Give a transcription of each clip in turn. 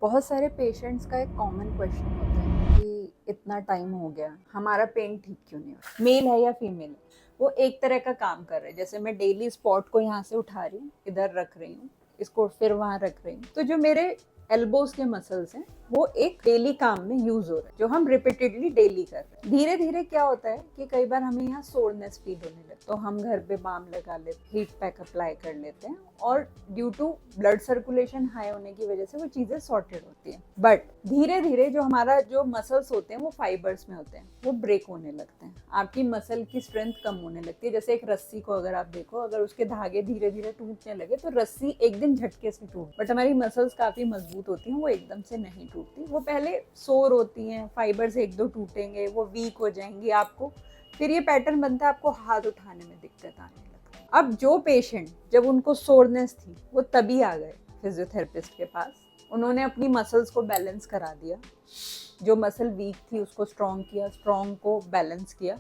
बहुत सारे पेशेंट्स का एक कॉमन क्वेश्चन होता है कि इतना टाइम हो गया, हमारा पेन ठीक क्यों नहीं हो रहा। मेल है या फीमेल है, वो एक तरह का काम कर रहे हैं। जैसे मैं डेली स्पॉट को यहाँ से उठा रही हूँ, इधर रख रही हूँ, इसको फिर वहां रख रही हूँ, तो जो मेरे एल्बोज के मसल्स हैं वो एक डेली काम में यूज हो रहे हैं, जो हम रिपीटेडली डेली कर रहे हैं। धीरे धीरे क्या होता है कि कई बार हमें यहाँ सोरनेस फील होने लगती है, तो हम घर पे बाम लगा लेते, हीट पैक अप्लाई कर लेते हैं, और due to blood circulation high होने की वजह से वो चीजें सॉर्टेड होती हैं। बट धीरे धीरे जो हमारा जो मसल्स होते हैं वो फाइबर्स में होते हैं, वो ब्रेक होने लगते हैं, आपकी मसल की स्ट्रेंथ कम होने लगती है। जैसे एक रस्सी को अगर आप देखो, अगर उसके धागे धीरे धीरे टूटने लगे तो रस्सी एक दिन झटके से टूट, बट हमारी मसल्स काफी मजबूत होती हैं, वो एकदम से नहीं टूटती। वो पहले सोर होती हैं, फाइबर्स एक दो टूटेंगे, वो वीक हो जाएंगी आपको, फिर ये पैटर्न बनता है, आपको हाथ उठाने में दिक्कत आने लगती है। अब जो पेशेंट, जब उनको सोरनेस थी, वो तभी आ गए फिजियोथेरेपिस्ट के पास। उन्होंने अपनी मसल्स को बैलेंस करा दिया, जो मसल वीक थी उसको स्ट्रॉन्ग किया, स्ट्रॉन्ग को बैलेंस किया,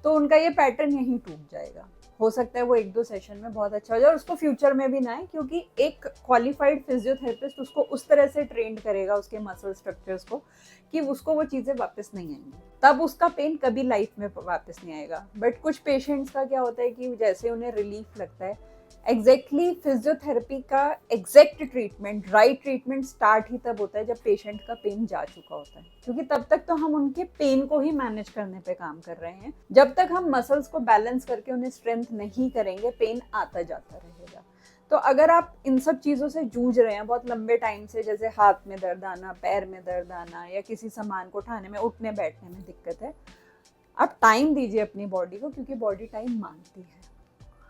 तो उनका ये पैटर्न यहीं टूट जाएगा। हो सकता है वो एक दो सेशन में बहुत अच्छा हो जाए और उसको फ्यूचर में भी ना आए, क्योंकि एक क्वालिफाइड फिजियोथेरेपिस्ट उसको उस तरह से ट्रेंड करेगा उसके मसल स्ट्रक्चर्स को कि उसको वो चीज़ें वापस नहीं आएंगी, तब उसका पेन कभी लाइफ में वापस नहीं आएगा। बट कुछ पेशेंट्स का क्या होता है कि जैसे उन्हें रिलीफ लगता है, एग्जैक्टली फिजियोथेरेपी का exact treatment, right treatment start ही तब होता है जब पेशेंट का पेन जा चुका होता है, क्योंकि तब तक तो हम उनके पेन को ही मैनेज करने पे काम कर रहे हैं। जब तक हम मसल्स को बैलेंस करके उन्हें स्ट्रेंथ नहीं करेंगे, पेन आता जाता रहेगा। तो अगर आप इन सब चीज़ों से जूझ रहे हैं बहुत लंबे टाइम से, जैसे हाथ में दर्द आना, पैर में दर्द आना, या किसी सामान को उठाने में, उठने बैठने में दिक्कत है, आप टाइम दीजिए अपनी बॉडी को, क्योंकि बॉडी टाइम मांगती है।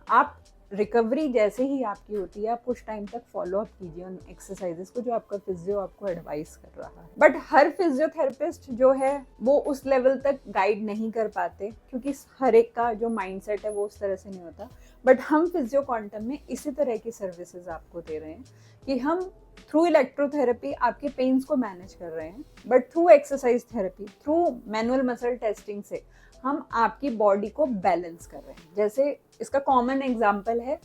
आप रिकवरी जैसे ही आपकी होती है, आप कुछ टाइम तक फॉलो अप कीजिए उन एक्सरसाइजेस को जो आपका फिजियो आपको एडवाइस कर रहा है। बट हर फिजियोथेरेपिस्ट जो है वो उस लेवल तक गाइड नहीं कर पाते, क्योंकि हर एक का जो माइंडसेट है वो उस तरह से नहीं होता। बट हम फिजियो क्वांटम में इसी तरह की सर्विसेज आपको दे रहे हैं कि हम थ्रू इलेक्ट्रोथेरेपी आपके पेन्स को मैनेज कर रहे हैं, but through exercise therapy, through manual muscle testing से हम आपकी बॉडी को बैलेंस कर रहे हैं। जैसे इसका कॉमन एग्जांपल है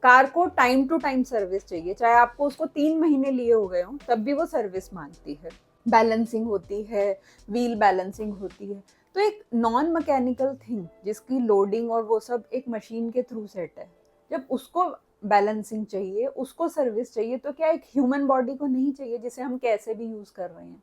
कार को टाइम टू टाइम सर्विस चाहिए, चाहे आपको उसको 3 महीने लिए हो गए हों, तब भी वो सर्विस मांगती है। बैलेंसिंग होती है, व्हील बैलेंसिंग होती है। तो एक नॉन मैकेनिकल थिंग जिसकी लोडिंग और वो सब एक मशीन के थ्रू सेट है, जब उसको बैलेंसिंग चाहिए, उसको सर्विस चाहिए, तो क्या एक ह्यूमन बॉडी को नहीं चाहिए जिसे हम कैसे भी यूज कर रहे हैं।